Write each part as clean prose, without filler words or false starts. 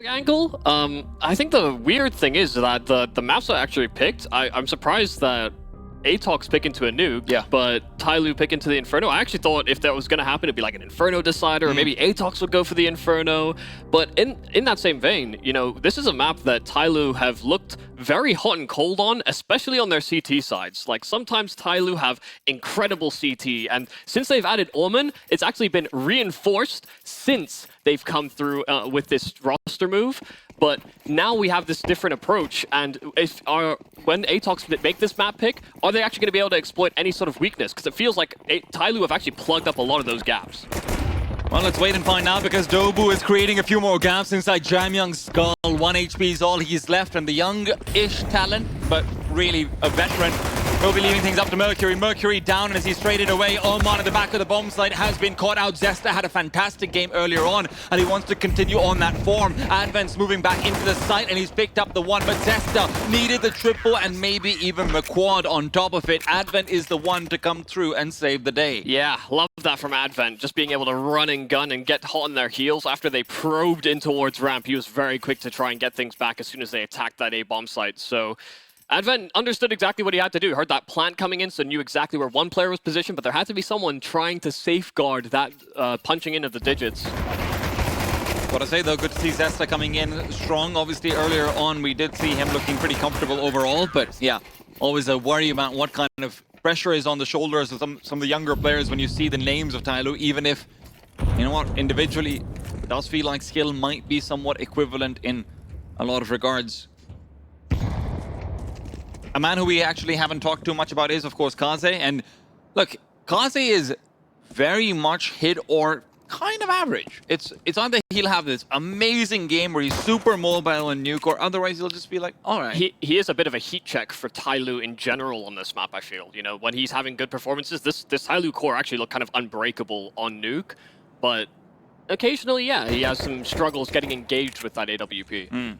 angle. I think the weird thing is that the maps are actually picked. I'm surprised that ATOX pick into a nuke, but TYLOO pick into the Inferno. I actually thought if that was going to happen, it'd be like an Inferno decider, or maybe ATOX would go for the Inferno. But in that same vein, you know, this is a map that TYLOO have looked very hot and cold on, especially on their CT sides. Like, sometimes TYLOO have incredible CT, and since they've added Omen, it's actually been reinforced since they've come through with this roster move. But now we have this different approach, and when ATOX make this map pick, are they actually going to be able to exploit any sort of weakness? Because it feels like TYLOO have actually plugged up a lot of those gaps. Well, let's wait and find out, because Dobu is creating a few more gaps inside JiJieHao's skull. 1 HP is all he's left, and the young-ish talent, but really a veteran, will be leaving things up to Mercury. Mercury down as he's traded away. Oman at the back of the bomb site has been caught out. Zesta had a fantastic game earlier on, and he wants to continue on that form. Advent's moving back into the site, and he's picked up the one, but Zesta needed the triple and maybe even the quad on top of it. Advent is the one to come through and save the day. Yeah, love that from Advent. Just being able to run and gun and get hot on their heels after they probed in towards ramp. He was very quick to try and get things back as soon as they attacked that A-bomb site. So Advent understood exactly what he had to do. Heard that plant coming in, so knew exactly where one player was positioned, but there had to be someone trying to safeguard that punching in of the digits. Gotta say though, good to see Zesta coming in strong. Obviously earlier on we did see him looking pretty comfortable overall, but yeah, always a worry about what kind of pressure is on the shoulders of some of the younger players when you see the names of TYLOO, even if, you know what, individually it does feel like skill might be somewhat equivalent in a lot of regards. A man who we actually haven't talked too much about is, of course, kaze. And look, kaze is very much hit or kind of average. It's either he'll have this amazing game where he's super mobile on Nuke, or otherwise he'll just be like, all right. He is a bit of a heat check for TYLOO in general on this map, I feel. You know, when he's having good performances, this TYLOO core actually looked kind of unbreakable on Nuke. But occasionally, yeah, he has some struggles getting engaged with that AWP.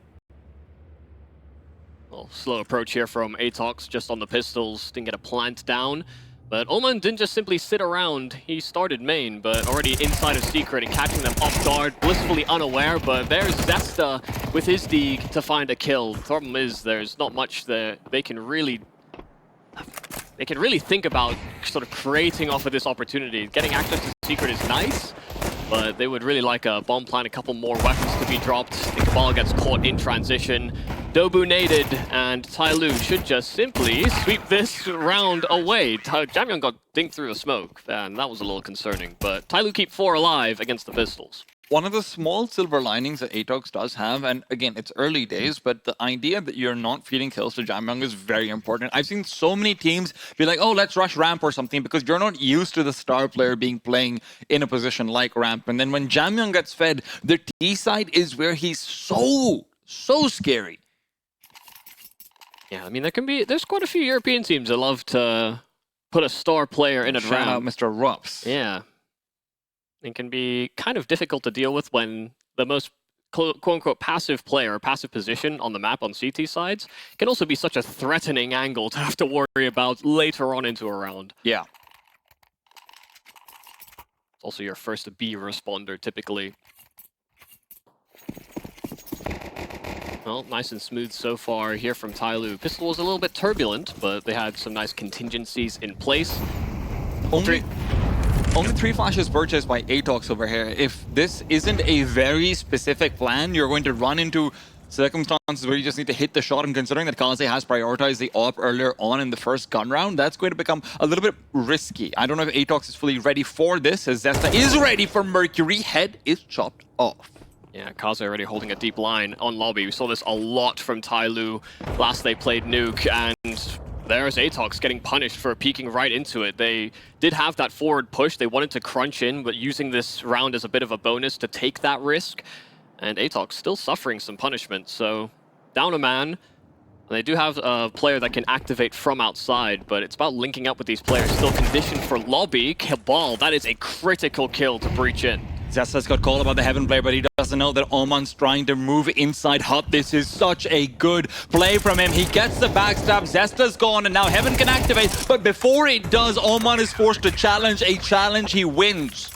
Well, slow approach here from ATOX, just on the pistols, didn't get a plant down. But Oman didn't just simply sit around, he started main, but already inside of Secret and catching them off guard, blissfully unaware. But there's Zesta with his Deeg to find a kill. The problem is there's not much that they can really think about sort of creating off of this opportunity. Getting access to Secret is nice, but they would really like a bomb plant, a couple more weapons to be dropped. The Cabal gets caught in transition. Dobu naded, and TYLOO should just simply sweep this round away. JiJieHao got dinked through the smoke, and that was a little concerning. But TYLOO keep 4 alive against the pistols. One of the small silver linings that ATOX does have, and again, it's early days, but the idea that you're not feeding kills to JiJieHao is very important. I've seen so many teams be like, oh, let's rush ramp or something, because you're not used to the star player playing in a position like ramp. And then when JiJieHao gets fed, the T side is where he's so scary. Yeah, I mean, there's quite a few European teams that love to put a star player in a Shout round. out Mr. Rups. Yeah. It can be kind of difficult to deal with when the most quote-unquote passive player, or passive position on the map on CT sides can also be such a threatening angle to have to worry about later on into a round. Yeah. It's also your first B responder, typically. Well, nice and smooth so far here from TYLOO. Pistol was a little bit turbulent, but they had some nice contingencies in place. Only 3 flashes purchased by ATOX over here. If this isn't a very specific plan, you're going to run into circumstances where you just need to hit the shot, and considering that kaze has prioritized the AWP earlier on in the first gun round, that's going to become a little bit risky. I don't know if ATOX is fully ready for this, as Zesta is ready for Mercury. Head is chopped off. Yeah, kaze already holding a deep line on lobby. We saw this a lot from TYLOO last they played Nuke, and there's ATOX getting punished for peeking right into it. They did have that forward push. They wanted to crunch in, but using this round as a bit of a bonus to take that risk. And ATOX still suffering some punishment, so down a man. They do have a player that can activate from outside, but it's about linking up with these players. Still conditioned for lobby. Cabal, that is a critical kill to breach in. Zesta's got call about the Heaven play, but he doesn't know that Oman's trying to move inside hut. This is such a good play from him. He gets the backstab. Zesta's gone, and now Heaven can activate. But before it does, Oman is forced to challenge. A challenge he wins.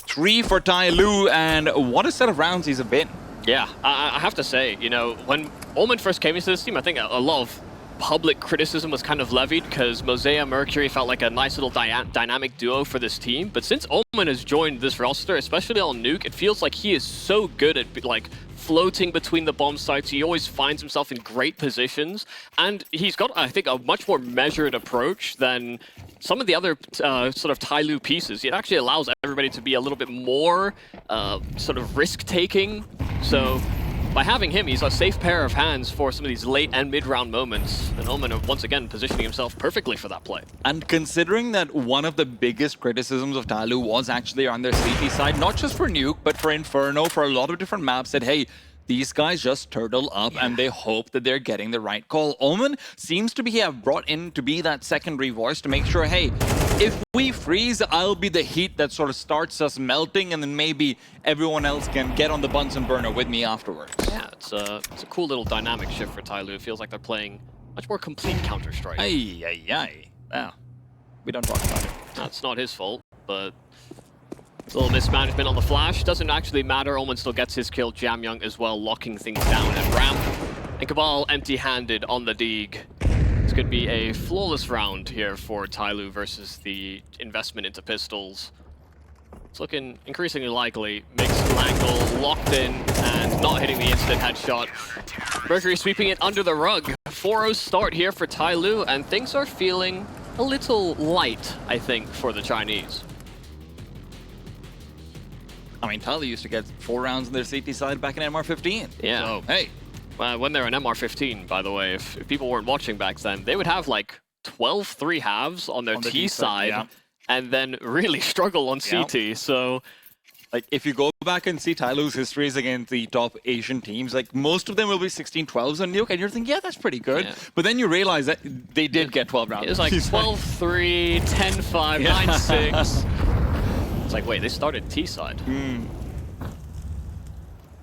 3 for TYLOO, and what a set of rounds he's been. Yeah, I have to say, you know, when Omen first came into this team, I think a lot of public criticism was kind of levied because Mosea Mercury felt like a nice little dynamic duo for this team. But since Omen has joined this roster, especially on Nuke, it feels like he is so good at like floating between the bomb sites. He always finds himself in great positions, and he's got, I think, a much more measured approach than some of the other sort of TYLOO pieces. It actually allows everybody to be a little bit more sort of risk-taking. So by having him, he's a safe pair of hands for some of these late and mid-round moments. And Omen, once again, positioning himself perfectly for that play. And considering that one of the biggest criticisms of TYLOO was actually on their CT side, not just for Nuke, but for Inferno, for a lot of different maps, that, hey, these guys just turtle up and they hope that they're getting the right call. Omen seems to be brought in to be that secondary voice to make sure, hey, if we freeze, I'll be the heat that sort of starts us melting, and then maybe everyone else can get on the Bunsen burner with me afterwards. Yeah, it's a cool little dynamic shift for TYLOO. It feels like they're playing much more complete Counter-Strike. Yeah, we don't talk about it. That's not his fault, but a little mismanagement on the flash. Doesn't actually matter. Omen still gets his kill. JiJieHao as well, locking things down at ramp. And Cabal empty-handed on the Deeg. This could be a flawless round here for TYLOO versus the investment into pistols. It's looking increasingly likely. Mixed angle, locked in, and not hitting the instant headshot. Mercury sweeping it under the rug. 4-0 start here for TYLOO, and things are feeling a little light, I think, for the Chinese. I mean, TYLOO used to get 4 rounds on their CT side back in MR15. Yeah. So, hey. When they're in MR15, by the way, if people weren't watching back then, they would have like 12 3 halves on their T side, and then really struggle on CT. So, like, if you go back and see TYLOO's histories against the top Asian teams, like, most of them will be 16-12s on Nuke, and you're thinking, yeah, that's pretty good. Yeah. But then you realize that they did get 12 rounds. It was like 12-3, 10-5, 9-6. It's like, wait, they started T side.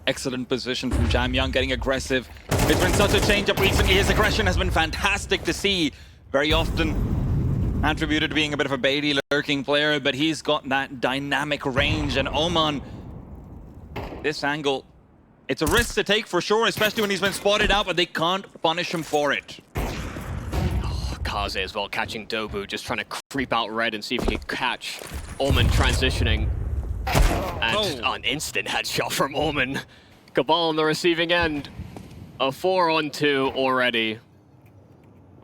Excellent position from JiJieHao, getting aggressive. It's been such a change-up recently. His aggression has been fantastic to see. Very often attributed to being a bit of a baity lurking player, but he's got that dynamic range. And Oman, this angle, it's a risk to take for sure, especially when he's been spotted out, but they can't punish him for it. Oh, Kaze as well, catching Dobu, just trying to creep out red and see if he can catch Oman transitioning. And an instant headshot from Omen. Cabal on the receiving end. A 4-on-2 already.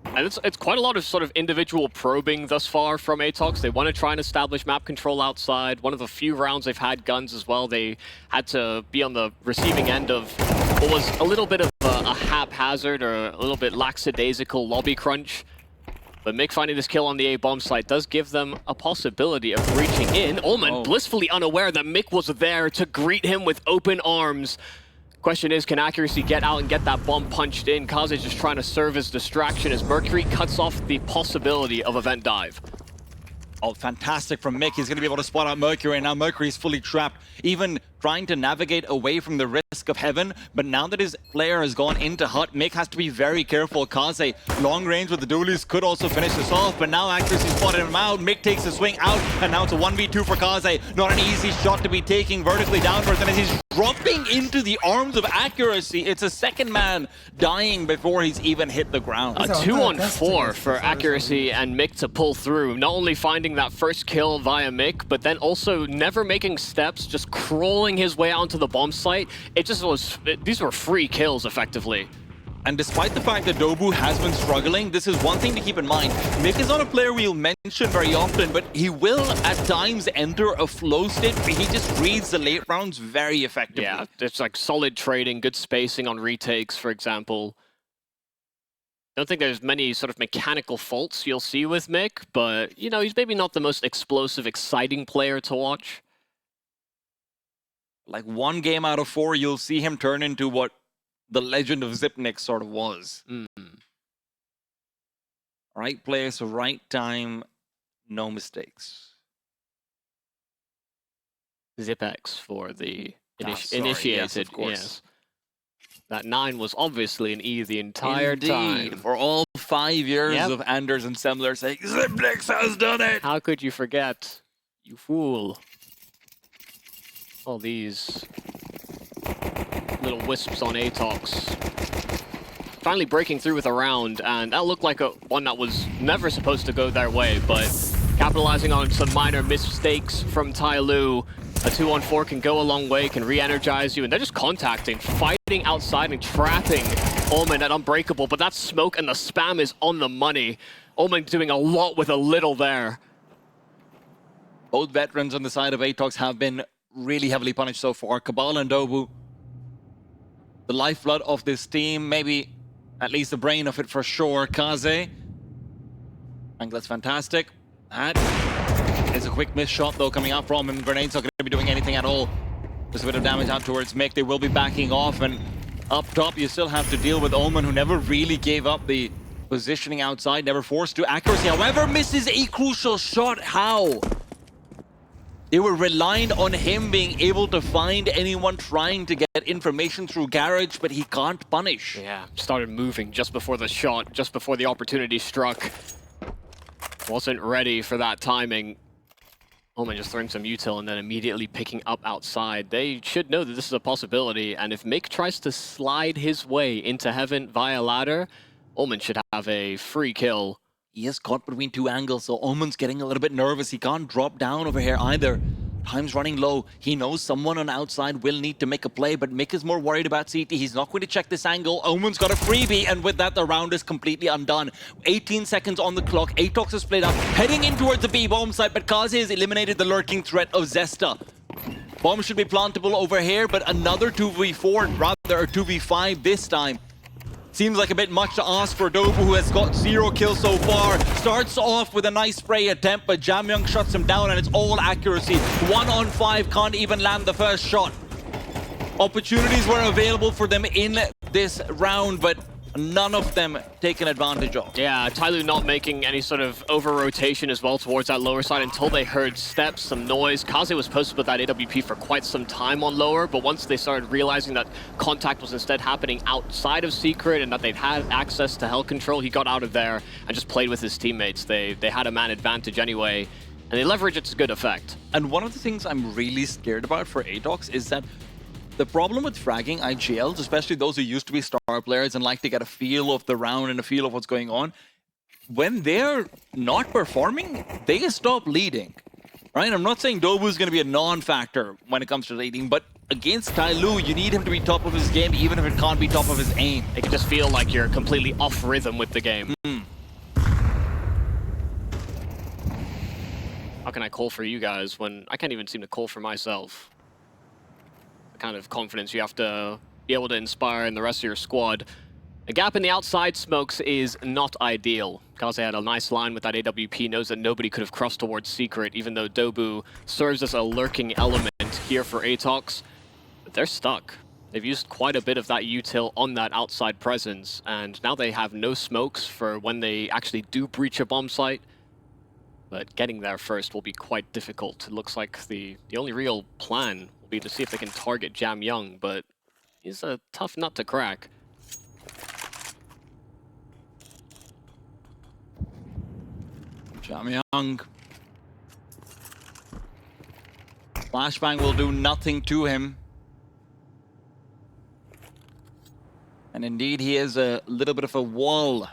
And it's quite a lot of sort of individual probing thus far from ATOX. They want to try and establish map control outside. One of the few rounds they've had guns as well. They had to be on the receiving end of what was a little bit of a haphazard or a little bit lackadaisical lobby crunch. But Mick finding this kill on the A-bomb site does give them a possibility of reaching in. Omen blissfully unaware that Mick was there to greet him with open arms. Question is, can Accuracy get out and get that bomb punched in? Kaze just trying to serve as distraction as Mercury cuts off the possibility of event dive. Oh, fantastic from Mick. He's going to be able to spot out Mercury, and now Mercury's fully trapped, even trying to navigate away from the risk of heaven. But now that his player has gone into hut, Mick has to be very careful. Kaze, long range with the dualies, could also finish this off, but now Accuracy spotted him out. Mick takes a swing out, and now it's a 1v2 for Kaze. Not an easy shot to be taking vertically downwards, and as he's dropping into the arms of Accuracy, it's a second man dying before he's even hit the ground. A 2-on-4 for Accuracy and Mick to pull through. Not only finding that first kill via Mick, but then also never making steps, just crawling his way out onto the bomb site. It just was, these were free kills effectively. And despite the fact that Dobu has been struggling, this is one thing to keep in mind. Mick is not a player we'll mention very often, but he will at times enter a flow state where he just reads the late rounds very effectively. Yeah, it's like solid trading, good spacing on retakes, for example. Don't think there's many sort of mechanical faults you'll see with Mick, but, you know, he's maybe not the most explosive, exciting player to watch. Like 1 game out of 4, you'll see him turn into what the legend of Zipnik sort of was. Right place, right time, no mistakes. ZipX for the initiated. Yes, of course. Yes. That 9 was obviously an E the entire time. For all 5 years of Anders and Semler saying, Zipnix has done it! How could you forget? You fool. All these little wisps on ATOX. Finally breaking through with a round, and that looked like one that was never supposed to go their way, but capitalizing on some minor mistakes from TYLOO, a 2-on-4 can go a long way, can re-energize you, and they're just contacting, fighting outside and trapping Omen at Unbreakable, but that smoke and the spam is on the money. Omen doing a lot with a little there. Both veterans on the side of ATOX have been really heavily punished so far. Kabal and Dobu, the lifeblood of this team, maybe at least the brain of it for sure. Kaze, I think that's fantastic. That is a quick miss shot though coming out from him. Grenade's not going to be doing anything at all. Just a bit of damage out towards Mick. They will be backing off, and up top you still have to deal with Omen, who never really gave up the positioning outside, never forced to accuracy. However, misses a crucial shot. How? They were relying on him being able to find anyone trying to get information through Garage, but he can't punish. Yeah, started moving just before the shot, just before the opportunity struck. Wasn't ready for that timing. Omen just throwing some util and then immediately picking up outside. They should know that this is a possibility, and if Mick tries to slide his way into heaven via ladder, Omen should have a free kill. He is caught between two angles, so Omen's getting a little bit nervous. He can't drop down over here either. Time's running low. He knows someone on outside will need to make a play, but Mick is more worried about CT. He's not going to check this angle. Omen's got a freebie, and with that, the round is completely undone. 18 seconds on the clock. ATOX is played up, heading in towards the B-bomb site, but Kaze has eliminated the lurking threat of Zesta. Bomb should be plantable over here, but another 2v4, rather a 2v5 this time. Seems like a bit much to ask for Dobu, who has got 0 kills so far. Starts off with a nice spray attempt, but Jamyoung shuts him down, and it's all accuracy. 1-on-5, can't even land the first shot. Opportunities were available for them in this round, but none of them taken advantage of. Yeah, TYLOO not making any sort of over-rotation as well towards that lower side until they heard steps, some noise. Kaze was posted with that AWP for quite some time on lower, but once they started realizing that contact was instead happening outside of Secret and that they'd had access to Hell Control, he got out of there and just played with his teammates. They had a man advantage anyway, and they leverage it to good effect. And one of the things I'm really scared about for ATOX is that the problem with fragging IGLs, especially those who used to be star players and like to get a feel of the round and a feel of what's going on, when they're not performing, they stop leading. Right? I'm not saying Dobu is going to be a non-factor when it comes to leading, but against TYLOO, you need him to be top of his game, even if it can't be top of his aim. It can just feel like you're completely off rhythm with the game. How can I call for you guys when I can't even seem to call for myself? Kind of confidence you have to be able to inspire in the rest of your squad. A gap in the outside smokes is not ideal. Kaze had a nice line with that AWP, knows that nobody could have crossed towards Secret, even though Dobu serves as a lurking element here for ATOX. But they're stuck. They've used quite a bit of that util on that outside presence, and now they have no smokes for when they actually do breach a bomb site. But getting there first will be quite difficult. It looks like the only real plan be to see if they can target Jamyoung, but he's a tough nut to crack. Jamyoung. Flashbang will do nothing to him. And indeed, he is a little bit of a wall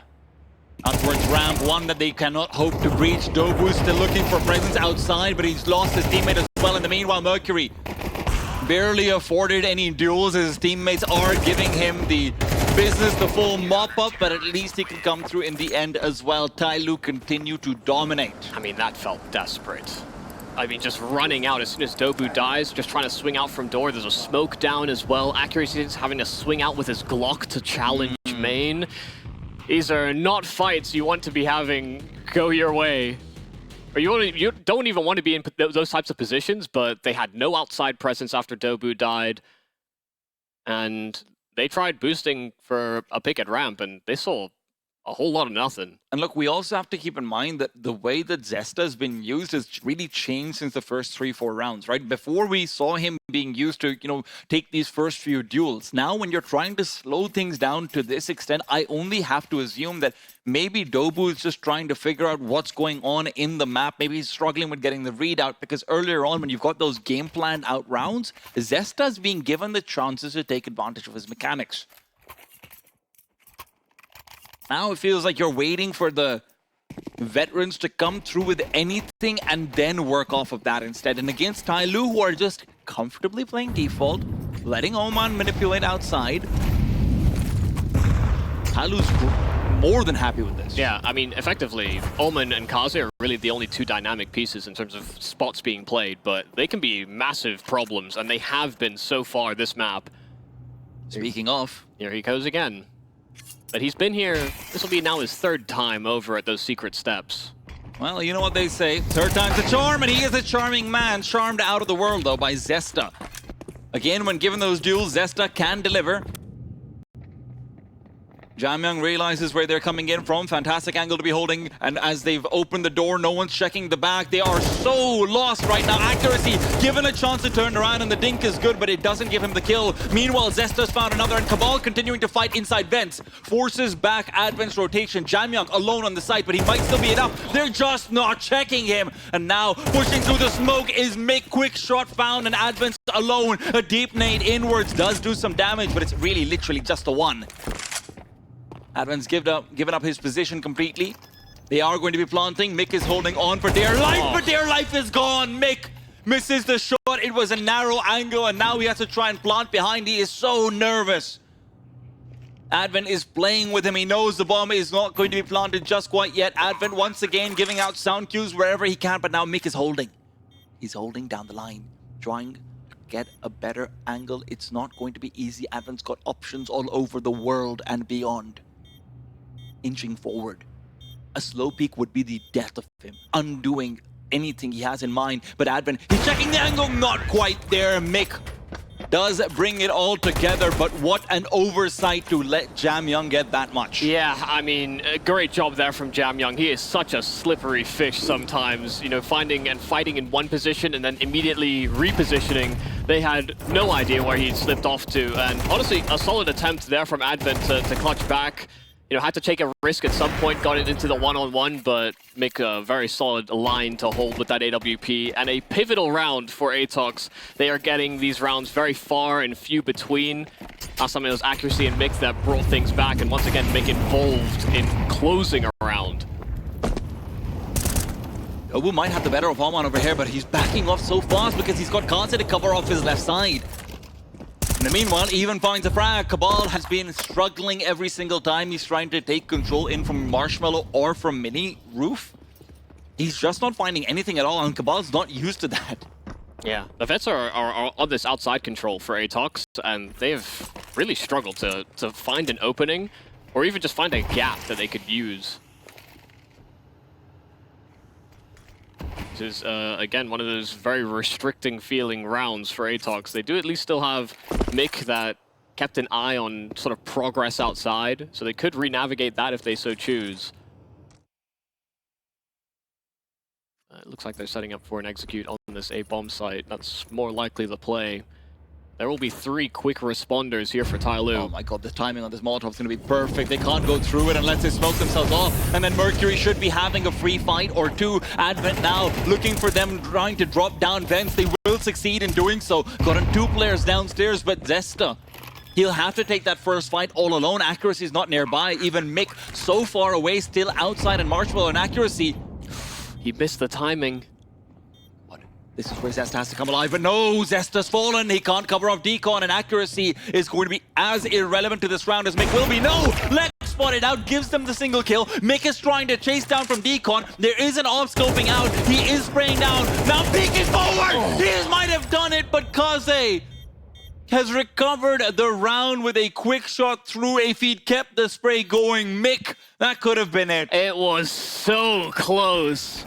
out towards ramp, one that they cannot hope to breach. Dobu still looking for presence outside, but he's lost his teammate as well. In the meanwhile, Mercury barely afforded any duels. His teammates are giving him the business, the full mop-up, but at least he can come through in the end as well. TYLOO continue to dominate. I mean, that felt desperate. I mean, just running out as soon as Dobu dies, just trying to swing out from door. There's a smoke down as well. Accuracy is having to swing out with his Glock to challenge main. These are not fights you want to be having go your way. Or you don't even want to be in those types of positions, but they had no outside presence after Dobu died. And they tried boosting for a pick at ramp, and they saw a whole lot of nothing. And look, we also have to keep in mind that the way that Zesta has been used has really changed since the first 3-4 rounds, right? Before we saw him being used to, take these first few duels. Now, when you're trying to slow things down to this extent, I only have to assume that maybe Dobu is just trying to figure out what's going on in the map. Maybe he's struggling with getting the readout, because earlier on, when you've got those game planned out rounds, Zesta's being given the chances to take advantage of his mechanics. Now it feels like you're waiting for the veterans to come through with anything and then work off of that instead. And against TYLOO, who are just comfortably playing default, letting Oman manipulate outside, TYLOO's more than happy with this. Yeah, I mean, effectively, Oman and Kaze are really the only two dynamic pieces in terms of spots being played, but they can be massive problems, and they have been so far this map. Speaking of, here he goes again. But he's been here, this will be now his third time over at those secret steps. Well, you know what they say, third time's a charm, and he is a charming man, charmed out of the world, though, by Zesta. Again, when given those duels, Zesta can deliver. JiJieHao realizes where they're coming in from. Fantastic angle to be holding. And as they've opened the door, no one's checking the back. They are so lost right now. Accuracy, given a chance to turn around, and the dink is good, but it doesn't give him the kill. Meanwhile, Zesta's found another, and Cabal continuing to fight inside vents. Forces back Advent's rotation. JiJieHao alone on the site, but he might still be enough. They're just not checking him. And now, pushing through the smoke is Mick. Quick shot found, and Advent's alone. A deep nade inwards does do some damage, but it's really literally just a one. Advent's given up his position completely. They are going to be planting. Mick is holding on for dear life, but their life is gone. Mick misses the shot. It was a narrow angle, and now he has to try and plant behind. He is so nervous. Advent is playing with him. He knows the bomb is not going to be planted just quite yet. Advent once again giving out sound cues wherever he can, but now Mick is holding. He's holding down the line, trying to get a better angle. It's not going to be easy. Advent's got options all over the world and beyond. Inching forward. A slow peek would be the death of him, undoing anything he has in mind. But Advent, he's checking the angle, not quite there. Mick does bring it all together, but what an oversight to let JiJieHao get that much. Yeah, I mean, great job there from JiJieHao. He is such a slippery fish sometimes, finding and fighting in one position and then immediately repositioning. They had no idea where he slipped off to, and honestly, a solid attempt there from Advent to clutch back. Had to take a risk at some point, got it into the one-on-one, but make a very solid line to hold with that AWP. And a pivotal round for ATOX. They are getting these rounds very far and few between. Some of those accuracy and Mick that brought things back, and once again, Mick involved in closing a round. Obu might have the better of Oman over here, but he's backing off so fast because he's got Kaze to cover off his left side. In the meanwhile, even finds a frag. Cabal has been struggling every single time he's trying to take control in from Marshmallow or from Mini Roof. He's just not finding anything at all, and Cabal's not used to that. Yeah, the vets are on this outside control for ATOX, and they've really struggled to find an opening, or even just find a gap that they could use. This is, again, one of those very restricting feeling rounds for ATOX. They do at least still have Mick that kept an eye on sort of progress outside, so they could re-navigate that if they so choose. It looks like they're setting up for an execute on this A-bomb site. That's more likely the play. There will be 3 quick responders here for TYLOO. Oh my god, the timing on this Molotov is going to be perfect. They can't go through it unless they smoke themselves off. And then Mercury should be having a free fight or two. Advent now looking for them, trying to drop down vents. They will succeed in doing so. Got 2 players downstairs, but Zesta, he'll have to take that first fight all alone. Accuracy is not nearby. Even Mick so far away, still outside, and Marshmallow and Accuracy. He missed the timing. This is where Zesta has to come alive, but no, Zesta's fallen. He can't cover off Decon, and Accuracy is going to be as irrelevant to this round as Mick will be. No! Lex spotted out, gives them the single kill. Mick is trying to chase down from Decon. There is an off-scoping out. He is spraying down. Now peeking forward! Oh. He might have done it, but Kaze has recovered the round with a quick shot through a feed, kept the spray going. Mick, that could have been it. It was so close.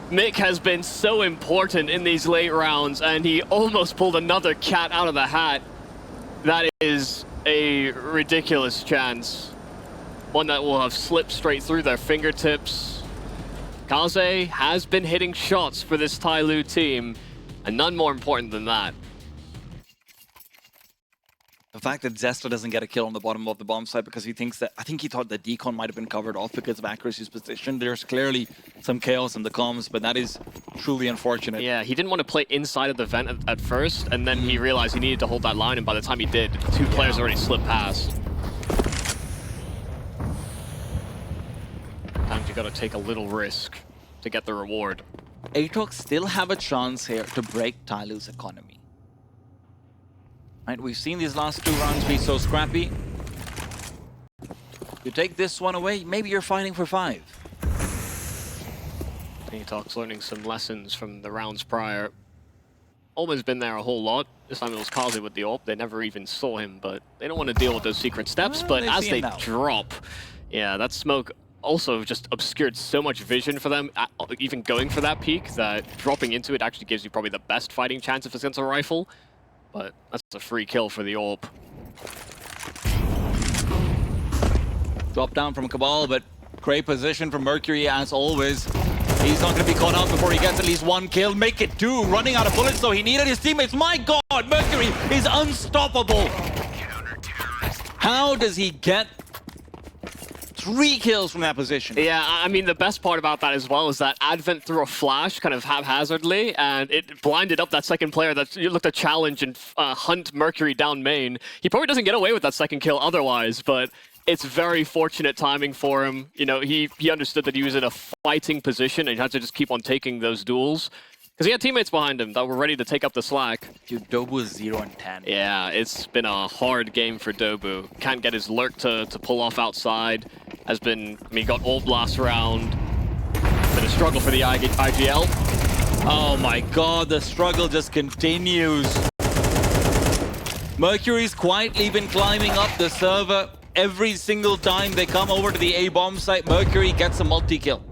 Mick has been so important in these late rounds, and he almost pulled another cat out of the hat. That is a ridiculous chance. one that will have slipped straight through their fingertips. Kaze has been hitting shots for this TYLOO team, and none more important than that. The fact that Zesta doesn't get a kill on the bottom of the bomb site because he thinks that, I think he thought the decon might have been covered off because of accuracy's position. There's clearly some chaos in the comms, but that is truly unfortunate. Yeah, he didn't want to play inside of the vent at first, and then he realized he needed to hold that line, and by the time he did, two players already slipped past. And you gotta take a little risk to get the reward. ATOX still have a chance here to break TYLOO's economy. Right, we've seen these last 2 rounds be so scrappy. You take this one away, maybe you're fighting for 5. ATOX learning some lessons from the rounds prior. Omen's been there a whole lot. This time it was kaze with the AWP. They never even saw him, but they don't want to deal with those secret steps. Well, but as they drop, yeah, that smoke also just obscured so much vision for them, even going for that peak, that dropping into it actually gives you probably the best fighting chance if it's against a rifle. But that's a free kill for the AWP. Drop down from Cabal, but great position from Mercury as always. He's not going to be caught out before he gets at least 1 kill. Make it 2, running out of bullets, so he needed his teammates. My God, Mercury is unstoppable. How does he get 3 kills from that position? Yeah, I mean, the best part about that as well is that Advent threw a flash kind of haphazardly, and it blinded up that second player that looked to challenge and hunt Mercury down main. He probably doesn't get away with that second kill otherwise, but it's very fortunate timing for him. You know, he understood that he was in a fighting position and he had to just keep on taking those duels. Because he had teammates behind him that were ready to take up the slack. Dude, Dobu is 0 and 10. Yeah, it's been a hard game for Dobu. Can't get his lurk to pull off outside. Has been, I mean, got ult last round. Been a struggle for the IGL. Oh my God, the struggle just continues. Mercury's quietly been climbing up the server. Every single time they come over to the A-bomb site, Mercury gets a multi-kill.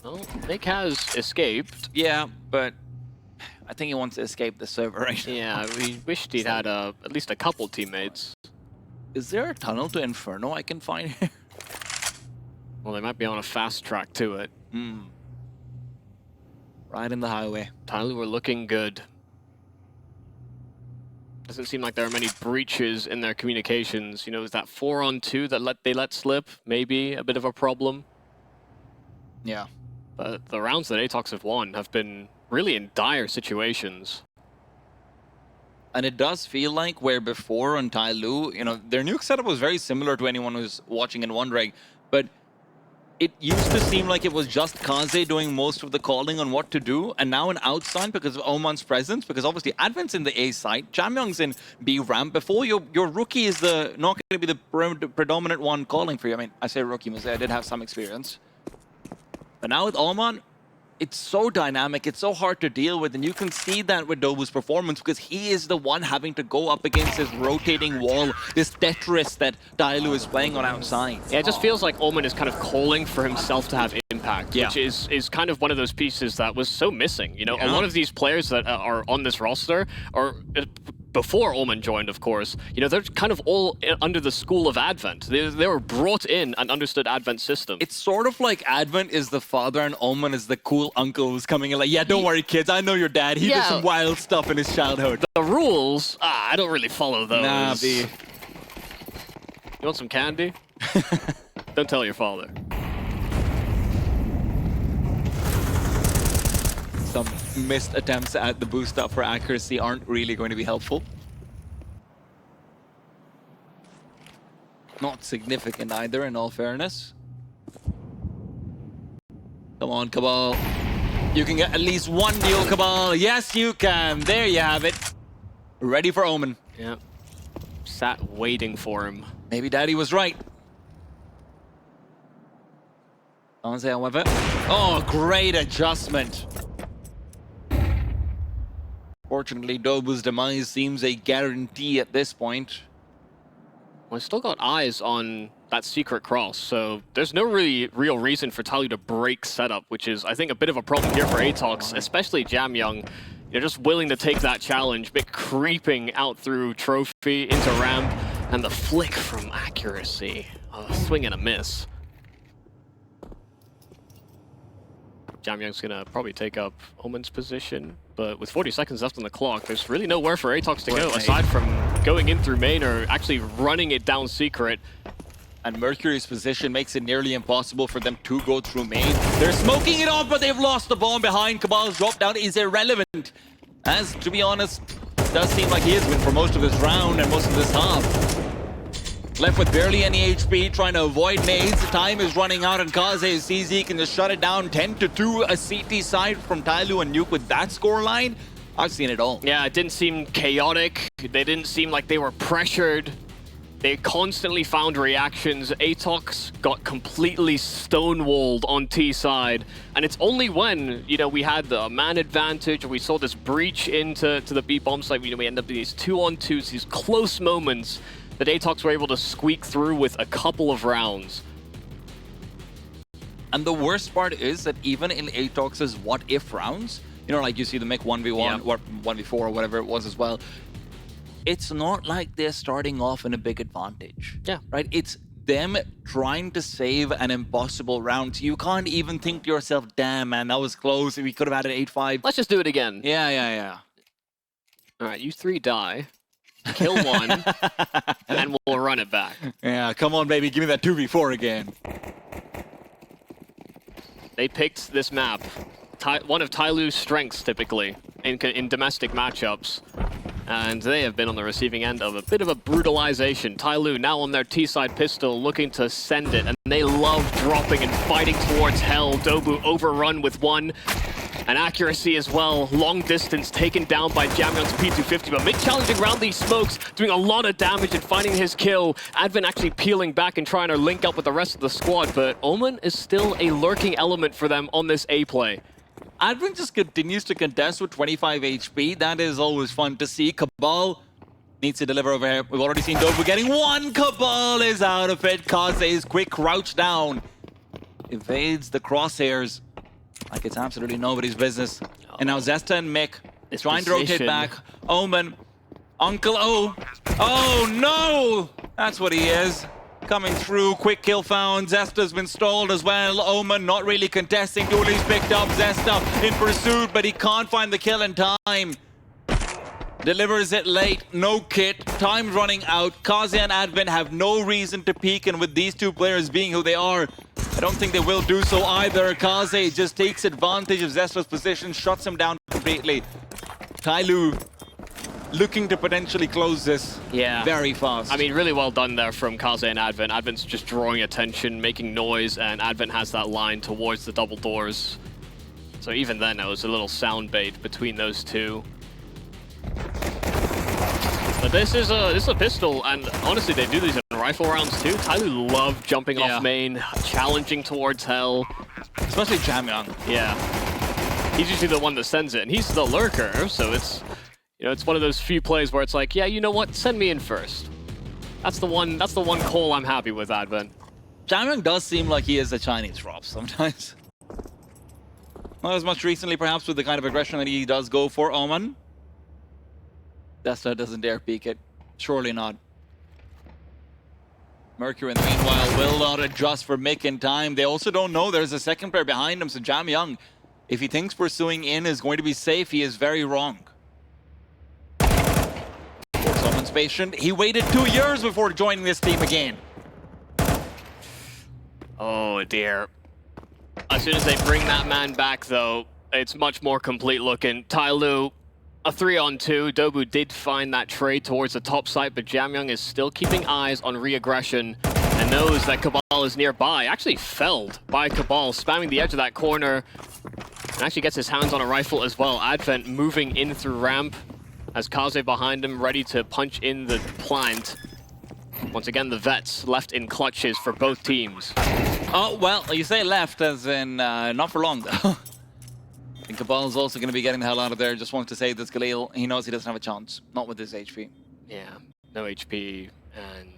Well, Nick has escaped. Yeah, but I think he wants to escape the server right now. Yeah, we wished he'd had at least a couple teammates. Is there a tunnel to Inferno I can find here? Well, they might be on a fast track to it. Right in the highway. TYLOO were looking good. Doesn't seem like there are many breaches in their communications. You know, is that 4-on-2 that they let slip? Maybe a bit of a problem. Yeah. But the rounds that ATOX have won have been really in dire situations. And it does feel like where before on TYLOO, you know, their nuke setup was very similar to anyone who's watching and wondering, but it used to seem like it was just kaze doing most of the calling on what to do, and now in outside because of Oman's presence, because obviously Advent's in the A site, JiJieHao's in B ramp. Before your rookie is not going to be the predominant one calling for you. I mean, I say rookie, I did have some experience. But now with Oman, it's so dynamic, it's so hard to deal with, and you can see that with Dobu's performance because he is the one having to go up against this rotating wall, this Tetris that TYLOO is playing on outside. Yeah, it just feels like Oman is kind of calling for himself to have impact, which is kind of one of those pieces that was so missing. You know, a lot of these players that are on this roster are... before Omen joined, of course, you know, they're kind of all under the school of Advent. They were brought in and understood Advent system. It's sort of like Advent is the father and Omen is the cool uncle who's coming in like, yeah, don't worry, kids, I know your dad. He did some wild stuff in his childhood. The rules, I don't really follow those. Nah, B. You want some candy? Don't tell your father. Some missed attempts at the boost up for accuracy aren't really going to be helpful. Not significant either, in all fairness. Come on, Cabal. You can get at least 1 deal, Cabal. Yes, you can. There you have it. Ready for Omen. Yeah. Sat waiting for him. Maybe Daddy was right. MongolZ, however. Oh, great adjustment. Fortunately, Dobu's demise seems a guarantee at this point. Well, still got eyes on that secret cross, so there's no real reason for TYLOO to break setup, which is, I think, a bit of a problem here for ATOX, especially JiJieHao. You're just willing to take that challenge, but creeping out through Trophy into ramp. And the flick from accuracy. A swing and a miss. JiJieHao's gonna probably take up Omen's position, but with 40 seconds left on the clock, there's really nowhere for ATOX to go aside from going in through main or actually running it down secret. And Mercury's position makes it nearly impossible for them to go through main. They're smoking it off, but they've lost the bomb behind. Cabal's drop down is irrelevant. As, to be honest, it does seem like he has been for most of this round and most of this half. Left with barely any HP, trying to avoid nades. Time is running out, and kaze sees he can just shut it down. 10-2, a CT side from TYLOO and Nuke with that scoreline. I've seen it all. Yeah, it didn't seem chaotic. They didn't seem like they were pressured. They constantly found reactions. ATOX got completely stonewalled on T side. And it's only when, you know, we had the man advantage, or we saw this breach into the B bomb site, we end up with these 2-on-2s, these close moments, that ATOX were able to squeak through with a couple of rounds. And the worst part is that even in ATOX's what-if rounds, you know, like you see the make 1v1 or 1v4 or whatever it was as well, it's not like they're starting off in a big advantage. Yeah. Right? It's them trying to save an impossible round. So you can't even think to yourself, damn, man, that was close. We could have had an 8-5. Let's just do it again. Yeah. All right, you three die. Kill one, and we'll run it back. Yeah, come on, baby. Give me that 2v4 again. They picked this map. One of TYLOO's strengths, typically, in domestic matchups. And they have been on the receiving end of a bit of a brutalization. TYLOO now on their T-side pistol, looking to send it. And they love dropping and fighting towards hell. Dobu overrun with one. And accuracy as well, long distance taken down by JiJieHao's P250, but mid-challenging around these smokes, doing a lot of damage and finding his kill. Advent actually peeling back and trying to link up with the rest of the squad, but Omen is still a lurking element for them on this A play. Advent just continues to contest with 25 HP. That is always fun to see. Cabal needs to deliver over here. We've already seen Dobu getting one. Cabal is out of it. Kaze's quick crouch down. Evades the crosshairs like it's absolutely nobody's business. And now Zesta and Mick is trying to rotate back. Omen, Uncle O. Oh no! That's what he is. Coming through, quick kill found. Zesta's been stalled as well. Omen not really contesting. Dooley's picked up. Zesta in pursuit, but he can't find the kill in time. Delivers it late, no kit, time's running out. Kaze and Advent have no reason to peek, and with these two players being who they are, I don't think they will do so either. Kaze just takes advantage of Zesta's position, shuts him down completely. TYLOO looking to potentially close this very fast. I mean, really well done there from Kaze and Advent. Advent's just drawing attention, making noise, and Advent has that line towards the double doors. So even then, it was a little sound bait between those two. But this is a pistol, and honestly, they do these in rifle rounds too. TYLOO love jumping off main, challenging towards hell. Especially JiJieHao. Yeah. He's usually the one that sends it, and he's the lurker, so it's, you know, it's one of those few plays where it's like, yeah, you know what, send me in first. That's the one call I'm happy with, Advent. JiJieHao does seem like he is a Chinese drop sometimes. Not as much recently, perhaps, with the kind of aggression that he does go for. Omen. Zesta doesn't dare peek it. Surely not. Mercury, in the meanwhile, will not adjust for Mick in time. They also don't know there's a second player behind him, so JiJieHao, if he thinks pursuing in is going to be safe, he is very wrong. Someone's patient. He waited 2 years before joining this team again. Oh dear. As soon as they bring that man back, though, it's much more complete looking. TYLOO, a 3-on-2. Dobu did find that trade towards the top site, but JiJieHao is still keeping eyes on re-aggression and knows that Cabal is nearby. Actually felled by Cabal, spamming the edge of that corner. And actually gets his hands on a rifle as well. Advent moving in through ramp as Kaze behind him, ready to punch in the plant. Once again, the vets left in clutches for both teams. Oh, well, you say left as in not for long, though. I think Cabal's also going to be getting the hell out of there. Just wants to say that Galil, he knows he doesn't have a chance. Not with his HP. Yeah, no HP. And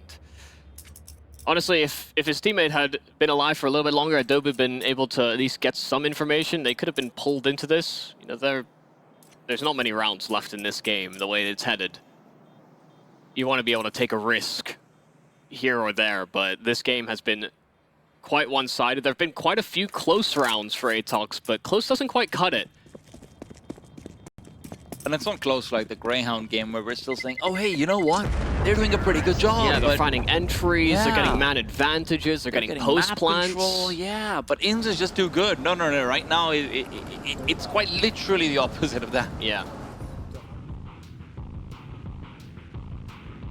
honestly, if his teammate had been alive for a little bit longer, had Dobu been able to at least get some information, they could have been pulled into this. You know, there's not many rounds left in this game, the way it's headed. you want to be able to take a risk here or there, but this game has been quite one-sided. There have been quite a few close rounds for ATOX, but close doesn't quite cut it. And it's not close like the Grayhound game where we're still saying, oh, hey, you know what? They're doing a pretty good job. Yeah, they're finding entries, they're getting man advantages, they're getting post plants. Control, yeah, but Inns is just too good. No. Right now, it's quite literally the opposite of that. Yeah.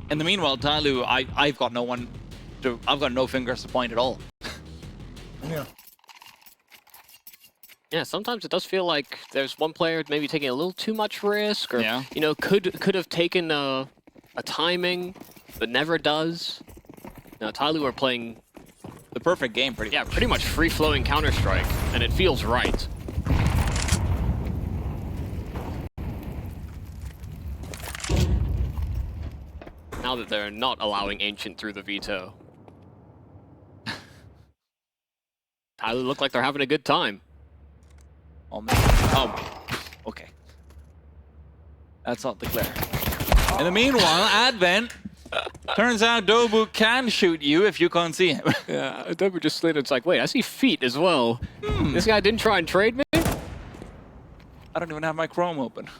In the meanwhile, TYLOO, I've got no fingers to point at all. Yeah. Yeah, sometimes it does feel like there's one player maybe taking a little too much risk, or you know, could have taken a timing, but never does. Now TYLOO are playing the perfect game, pretty much free-flowing Counter-Strike, and it feels right. Now that they're not allowing Ancient through the veto. TYLOO look like they're having a good time. Oh, man. Oh, okay. That's not the clear. In the meanwhile, Advent, turns out Dobu can shoot you if you can't see him. Yeah, Dobu just slid. It's like, wait, I see feet as well. This guy didn't try and trade me? I don't even have my Chrome open.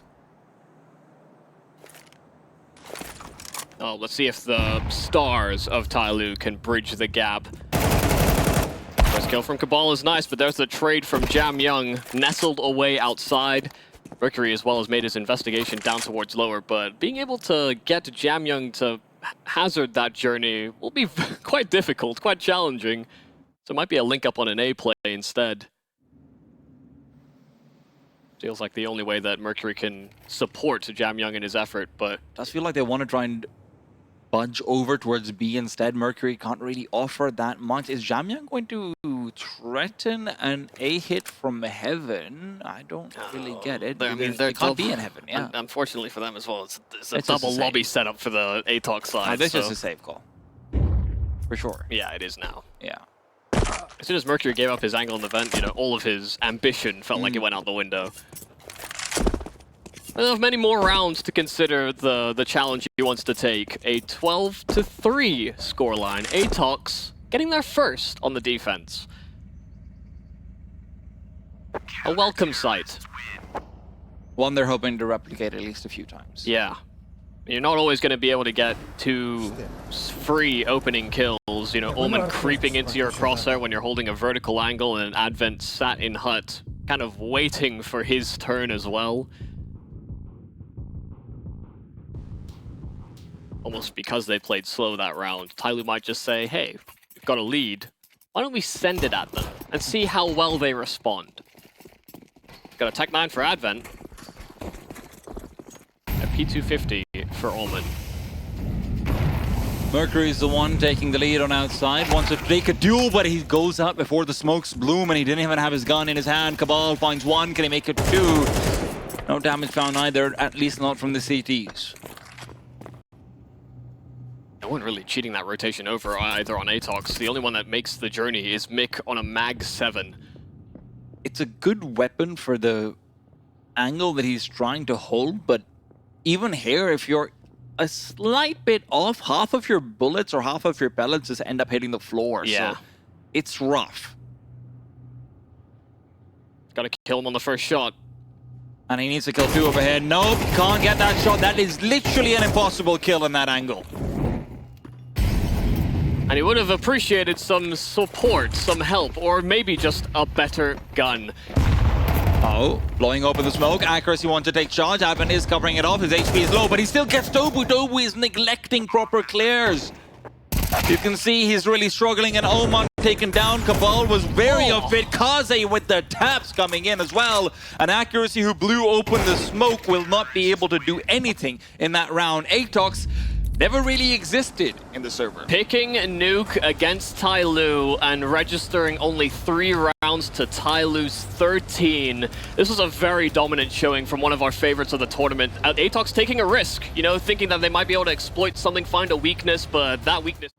Oh, let's see if the stars of TYLOO can bridge the gap. First kill from Cabal is nice, but there's the trade from JiJieHao, nestled away outside. Mercury as well has made his investigation down towards lower, but being able to get JiJieHao to hazard that journey will be quite difficult, quite challenging. So it might be a link up on an A play instead. Feels like the only way that Mercury can support JiJieHao in his effort, but... It does feel like they want to try and budge over towards B instead. Mercury can't really offer that much. Is JiJieHao going to threaten an A hit from heaven? I don't really get it. I mean, they can't be in heaven, yeah. Unfortunately for them as well, it's a double lobby setup for the ATOX side. This is a safe call. For sure. Yeah, it is now. Yeah. As soon as Mercury gave up his angle in the vent, you know, all of his ambition felt like it went out the window. We'll have many more rounds to consider the challenge he wants to take. A 12-3 scoreline. ATOX getting there first on the defense. A welcome sight. One they're hoping to replicate at least a few times. Yeah. You're not always going to be able to get two free opening kills. You know, Omen creeping into your crosshair when you're holding a vertical angle, and Advent sat in hut, kind of waiting for his turn as well. Almost because they played slow that round, TYLOO might just say, hey, we've got a lead. Why don't we send it at them and see how well they respond? Got a Tech 9 for Advent. A P250 for Omen. Mercury's the one taking the lead on outside. Wants to take a duel, but he goes out before the smokes bloom, and he didn't even have his gun in his hand. Cabal finds one. Can he make it two? No damage found either, at least not from the CTs. No one really cheating that rotation over either on ATOX. The only one that makes the journey is Mick on a Mag 7. It's a good weapon for the angle that he's trying to hold, but even here, if you're a slight bit off, half of your bullets or half of your pellets just end up hitting the floor. Yeah. So it's rough. Gotta kill him on the first shot. And he needs to kill two overhead. Nope, can't get that shot. That is literally an impossible kill in that angle. And he would have appreciated some support, some help, or maybe just a better gun. Oh, blowing open the smoke. Accuracy wants to take charge. Advent is covering it off. His HP is low, but he still gets Dobu. Dobu is neglecting proper clears. You can see he's really struggling, and Oman taken down. Cabal was very unfit. Kaze with the taps coming in as well. An Accuracy who blew open the smoke will not be able to do anything in that round. ATOX never really existed in the server. Picking Nuke against TYLOO and registering only 3 rounds to TYLOO's 13. This was a very dominant showing from one of our favorites of the tournament. ATOX taking a risk, you know, thinking that they might be able to exploit something, find a weakness, but that weakness...